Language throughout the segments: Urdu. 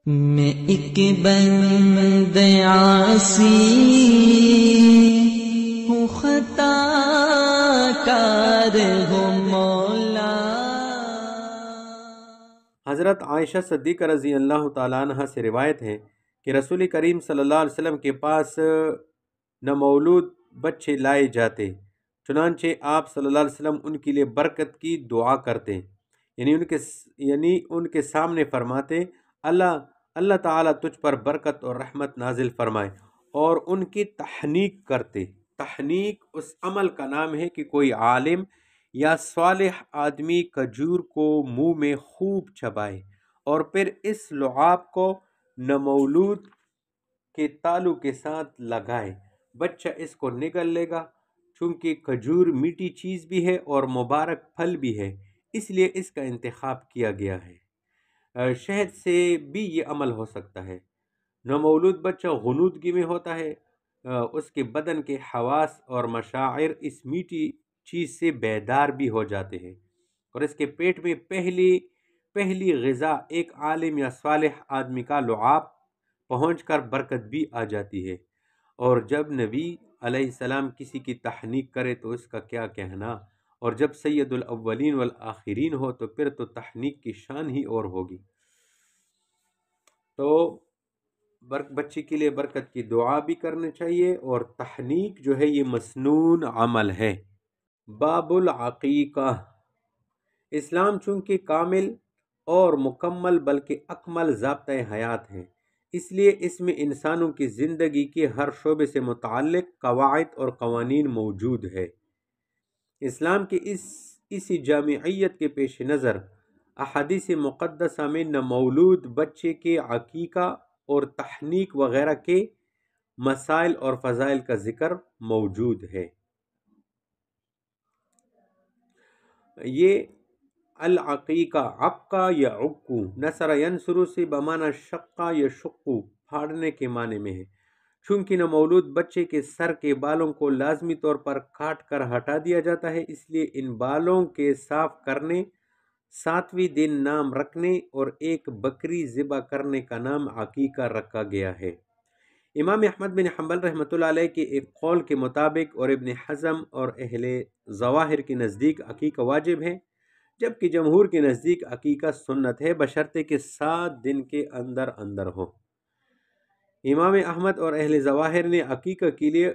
میں ایک بند عاصی ہوں، خطا کار ہوں مولا۔ حضرت عائشہ صدیقہ رضی اللہ تعالیٰ عنہ سے روایت ہے کہ رسول کریم صلی اللہ علیہ وسلم کے پاس نامولود بچے لائے جاتے، چنانچہ آپ صلی اللہ علیہ وسلم ان کے لیے برکت کی دعا کرتے، یعنی ان کے سامنے فرماتے، اللہ تعالیٰ تجھ پر برکت اور رحمت نازل فرمائے، اور ان کی تحنیک کرتے۔ تحنیک اس عمل کا نام ہے کہ کوئی عالم یا صالح آدمی کھجور کو منہ میں خوب چبائے اور پھر اس لعاب کو نامولود کے تالو کے ساتھ لگائے، بچہ اس کو نگل لے گا۔ چونکہ کھجور میٹھی چیز بھی ہے اور مبارک پھل بھی ہے، اس لیے اس کا انتخاب کیا گیا ہے۔ شہد سے بھی یہ عمل ہو سکتا ہے۔ نامولود بچہ غنودگی میں ہوتا ہے، اس کے بدن کے حواس اور مشاعر اس میٹھی چیز سے بیدار بھی ہو جاتے ہیں، اور اس کے پیٹ میں پہلی غذا ایک عالم یا صالح آدمی کا لعاب پہنچ کر برکت بھی آ جاتی ہے۔ اور جب نبی علیہ السلام کسی کی تحنیک کرے تو اس کا کیا کہنا، اور جب سید الاولین والآخرین ہو تو پھر تو تحنیک کی شان ہی اور ہوگی۔ تو بچے کے لیے برکت کی دعا بھی کرنی چاہیے، اور تحنیک جو ہے یہ مسنون عمل ہے۔ باب العقیقہ۔ اسلام چونکہ کامل اور مکمل بلکہ اکمل ضابطۂ حیات ہے، اس لیے اس میں انسانوں کی زندگی کے ہر شعبے سے متعلق قواعد اور قوانین موجود ہے۔ اسلام کی اسی جامعیت کے پیش نظر احادیث مقدسہ میں نامولود بچے کے عقیقہ اور تحنیک وغیرہ کے مسائل اور فضائل کا ذکر موجود ہے۔ یہ العقیقہ عقہ یا عقو، نصر ینصر سے بمعنی شقہ یا شقو، پھاڑنے کے معنی میں ہے۔ چونکہ نامولود بچے کے سر کے بالوں کو لازمی طور پر کاٹ کر ہٹا دیا جاتا ہے، اس لیے ان بالوں کے صاف کرنے، 7ویں دن نام رکھنے اور ایک بکری ذبح کرنے کا نام عقیقہ رکھا گیا ہے۔ امام احمد بن حنبل رحمۃ اللہ علیہ کے ایک قول کے مطابق اور ابن حزم اور اہل ظواہر کے نزدیک عقیقہ واجب ہے، جبکہ جمہور کے نزدیک عقیقہ سنت ہے، بشرطے کہ 7 دن کے اندر اندر ہو۔ امام احمد اور اہل ظواہر نے عقیقہ کے لیے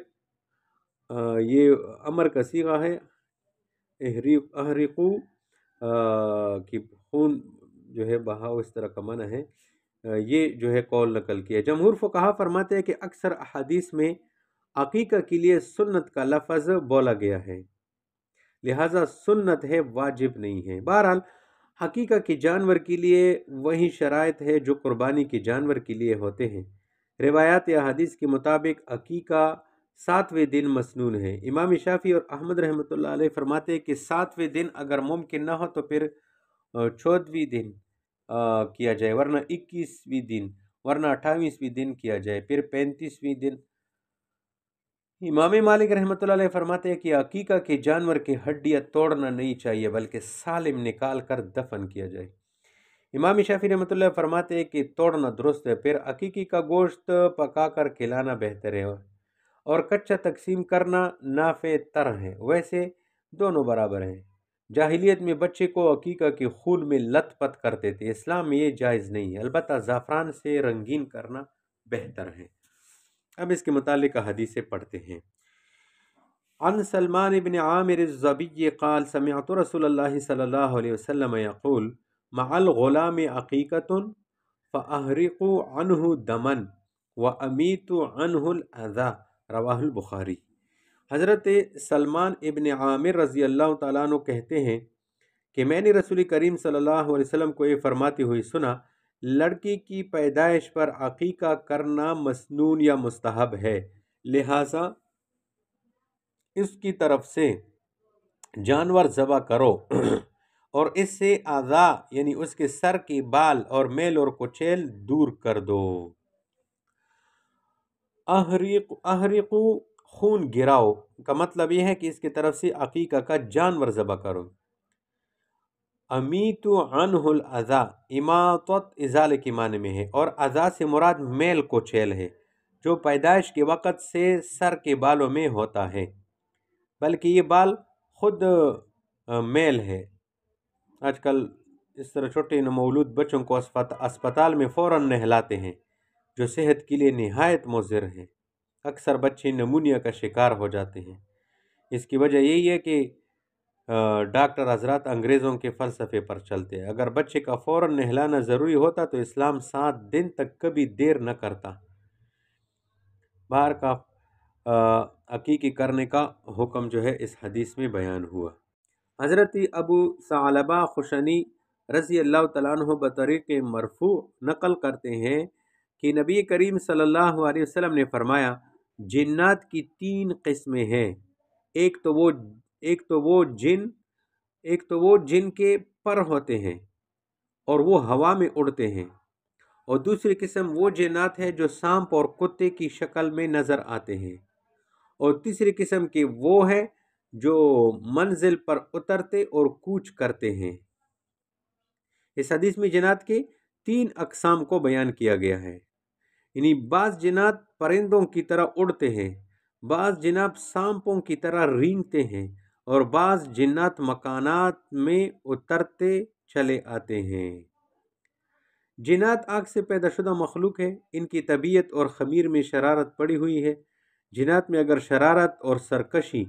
یہ امر کا صیغہ ہے، احرقو کہ خون جو ہے بہاؤ، اس طرح کا معنی ہے، یہ جو ہے قول نقل کیا۔ جمہور فقہا فرماتے ہیں کہ اکثر احادیث میں عقیقہ کے لیے سنت کا لفظ بولا گیا ہے، لہذا سنت ہے، واجب نہیں ہے۔ بہرحال عقیقہ کے جانور کے لیے وہی شرائط ہے جو قربانی کے جانور کے لیے ہوتے ہیں۔ روایات یا حدیث کے مطابق عقیقہ 7ویں دن مسنون ہے۔ امام شافعی اور احمد رحمۃ اللہ علیہ فرماتے ہیں کہ 7ویں دن اگر ممکن نہ ہو تو پھر 14ویں دن کیا جائے، ورنہ 21ویں دن، ورنہ 28ویں دن کیا جائے، پھر 35ویں دن۔ امام مالک رحمۃ اللہ علیہ فرماتے ہیں کہ عقیقہ کے جانور کی ہڈیاں توڑنا نہیں چاہیے بلکہ سالم نکال کر دفن کیا جائے۔ امام شافعی رحمۃ اللہ فرماتے ہیں کہ توڑنا درست ہے، پھر عقیقے کا گوشت پکا کر کھلانا بہتر ہے، اور کچا تقسیم کرنا نافع تر ہے، ویسے دونوں برابر ہیں۔ جاہلیت میں بچے کو عقیقہ کے خون میں لت پت کرتے تھے، اسلام میں یہ جائز نہیں ہے، البتہ زعفران سے رنگین کرنا بہتر ہے۔ اب اس کے متعلق حدیثیں پڑھتے ہیں۔ عن سلمان بن عامر الضبی قال سمعت رسول اللہ صلی اللہ علیہ وسلم یقول مع الغلام عقیقۃ فاحرقوا عنہ دما وامیتوا عنہ الاذى، رواہ البخاری۔ حضرت سلمان ابن عامر رضی اللہ تعالیٰ عنہ کہتے ہیں کہ میں نے رسول کریم صلی اللہ علیہ وسلم کو یہ فرماتے ہوئے سنا، لڑکی کی پیدائش پر عقیقہ کرنا مسنون یا مستحب ہے، لہٰذا اس کی طرف سے جانور ذبح کرو اور اس سے اعضاء یعنی اس کے سر کے بال اور میل اور کچیل دور کر دو۔ احرقو خون گراؤ کا مطلب یہ ہے کہ اس کی طرف سے عقیقہ کا جانور ذبح کرو۔ امیت عنہ الاذا اماطت ازالے کے معنی میں ہے، اور اذا سے مراد میل کو چیل ہے جو پیدائش کے وقت سے سر کے بالوں میں ہوتا ہے، بلکہ یہ بال خود میل ہے۔ آج کل اس طرح چھوٹے نومولود بچوں کو اسپتال میں فوراً نہلاتے ہیں، جو صحت کے لیے نہایت مضر ہے۔ اکثر بچے نمونیا کا شکار ہو جاتے ہیں۔ اس کی وجہ یہی ہے کہ ڈاکٹر حضرات انگریزوں کے فلسفے پر چلتے ہیں۔ اگر بچے کا فوراً نہلانا ضروری ہوتا تو اسلام 7 دن تک کبھی دیر نہ کرتا۔ باہر کا عقیقی کرنے کا حکم جو ہے اس حدیث میں بیان ہوا۔ حضرت ابو ثعلبہ خشنی رضی اللہ تعالیٰ عنہ بطریق مرفوع نقل کرتے ہیں کہ نبی کریم صلی اللہ علیہ وسلم نے فرمایا، جنات کی 3 قسمیں ہیں، ایک تو وہ جن کے پر ہوتے ہیں اور وہ ہوا میں اڑتے ہیں، اور دوسری قسم وہ جنات ہیں جو سانپ اور کتے کی شکل میں نظر آتے ہیں، اور تیسری قسم کے وہ ہیں جو منزل پر اترتے اور کوچ کرتے ہیں۔ اس حدیث میں جنات کے 3 اقسام کو بیان کیا گیا ہے، یعنی بعض جنات پرندوں کی طرح اڑتے ہیں، بعض جنات سانپوں کی طرح رینگتے ہیں، اور بعض جنات مکانات میں اترتے چلے آتے ہیں۔ جنات آگ سے پیدا شدہ مخلوق ہے، ان کی طبیعت اور خمیر میں شرارت پڑی ہوئی ہے۔ جنات میں اگر شرارت اور سرکشی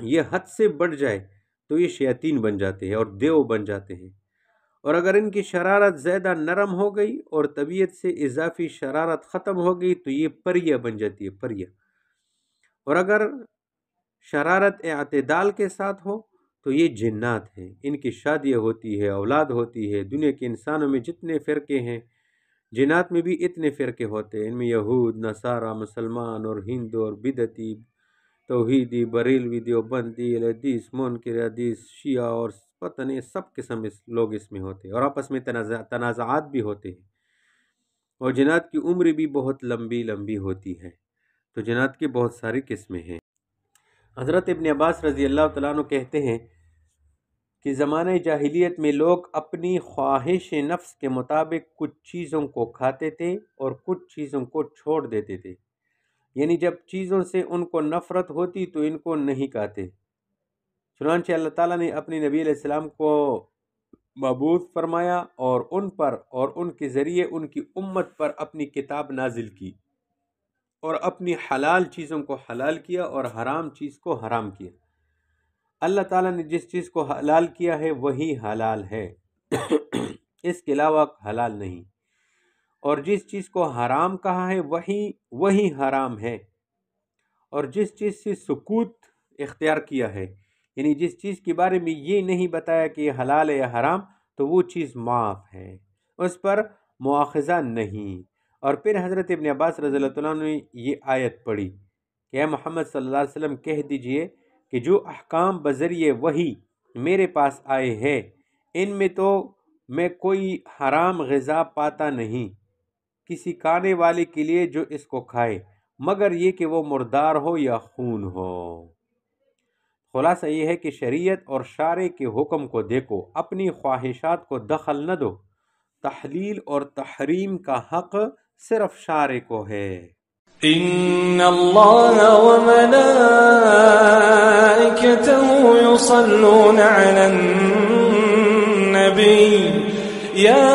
یہ حد سے بڑھ جائے تو یہ شیاطین بن جاتے ہیں اور دیو بن جاتے ہیں، اور اگر ان کی شرارت زیادہ نرم ہو گئی اور طبیعت سے اضافی شرارت ختم ہو گئی تو یہ پریہ بن جاتی ہے، پریہ۔ اور اگر شرارت اعتدال کے ساتھ ہو تو یہ جنات ہیں، ان کی شادیاں ہوتی ہے، اولاد ہوتی ہے۔ دنیا کے انسانوں میں جتنے فرقے ہیں، جنات میں بھی اتنے فرقے ہوتے ہیں، ان میں یہود، نصارہ، مسلمان اور ہندو اور بدعتی، توحیدی، بریلوی، دیوبندی، حدیث، منکر حدیث، شیعہ اور پتہ نہیں سب قسم لوگ اس میں ہوتے ہیں، اور آپس میں تنازعات بھی ہوتے ہیں، اور جنات کی عمر بھی بہت لمبی لمبی ہوتی ہے۔ تو جنات کی بہت ساری قسمیں ہیں۔ حضرت ابن عباس رضی اللہ تعالیٰ عنہ کہتے ہیں کہ زمانہ جاہلیت میں لوگ اپنی خواہش نفس کے مطابق کچھ چیزوں کو کھاتے تھے اور کچھ چیزوں کو چھوڑ دیتے تھے، یعنی جب چیزوں سے ان کو نفرت ہوتی تو ان کو نہیں کھاتے۔ چنانچہ اللہ تعالیٰ نے اپنے نبی علیہ السلام کو مبعوث فرمایا اور ان پر اور ان کے ذریعے ان کی امت پر اپنی کتاب نازل کی، اور اپنی حلال چیزوں کو حلال کیا اور حرام چیز کو حرام کیا۔ اللہ تعالیٰ نے جس چیز کو حلال کیا ہے وہی حلال ہے، اس کے علاوہ حلال نہیں، اور جس چیز کو حرام کہا ہے وہی حرام ہے، اور جس چیز سے سکوت اختیار کیا ہے، یعنی جس چیز کے بارے میں یہ نہیں بتایا کہ یہ حلال ہے یا حرام، تو وہ چیز معاف ہے، اس پر مواخذہ نہیں۔ اور پھر حضرت ابن عباس رضی اللہ عنہ نے یہ آیت پڑھی کہ اے محمد صلی اللہ علیہ وسلم کہہ دیجئے کہ جو احکام بذریعے وحی میرے پاس آئے ہیں ان میں تو میں کوئی حرام غذا پاتا نہیں کسی کھانے والے کے لیے جو اس کو کھائے، مگر یہ کہ وہ مردار ہو یا خون ہو۔ خلاصہ یہ ہے کہ شریعت اور شارع کے حکم کو دیکھو، اپنی خواہشات کو دخل نہ دو، تحلیل اور تحریم کا حق صرف شارع کو ہے۔ ان اللہ وملائکته یصلون علی النبی یا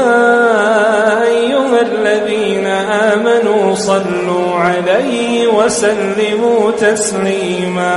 ایها الذین آمنوا صلوا علیہ وسلموا تسلیما۔